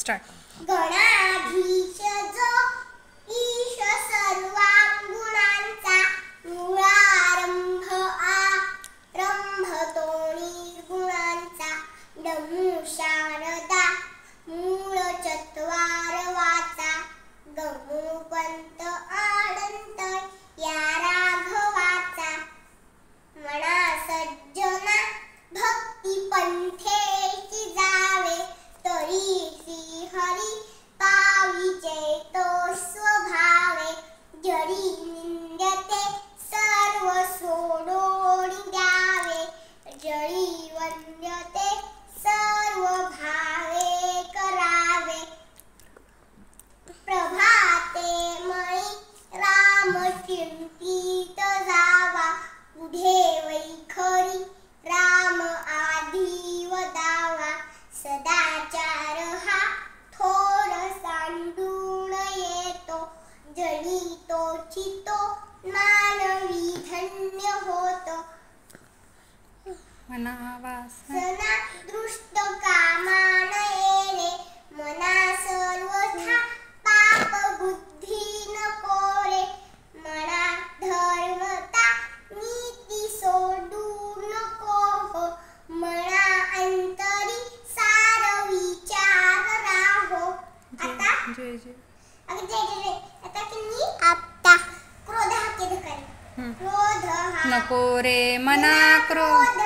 Start. गणाधीश जो ईश सर्वांगुणांचा मूळारंभ आरंभ तो निर्गुणांचा डमू शारदा मूळ चत्वार वाचा गमू पंत आनंत या राघवाचा मना सज्जना भक्ती पंथेची जावे तरी श्री हरी पाविचे तो स्वभावे जरी निंद्यते सर्व सोडून द्यावे जरी वंद्यते सर्व भावे करावे प्रभाते मळी राम चिंतित जावा पुढे वैखरी राम आधी वदावा सदाचार हा थोर सांडून येतो जडी तोचितो मानवी धन्य होतो मनावासना दृष्ट कामान येणे मना सर्वथा पाप बुद्धी नको रे मना धर्मता नीती सोडू नको हो मना अंतरी सार विचार राहो. आता जय जय आता किनी आता क्रोध हा के धकारी क्रोध हा नको रे मना क्रोध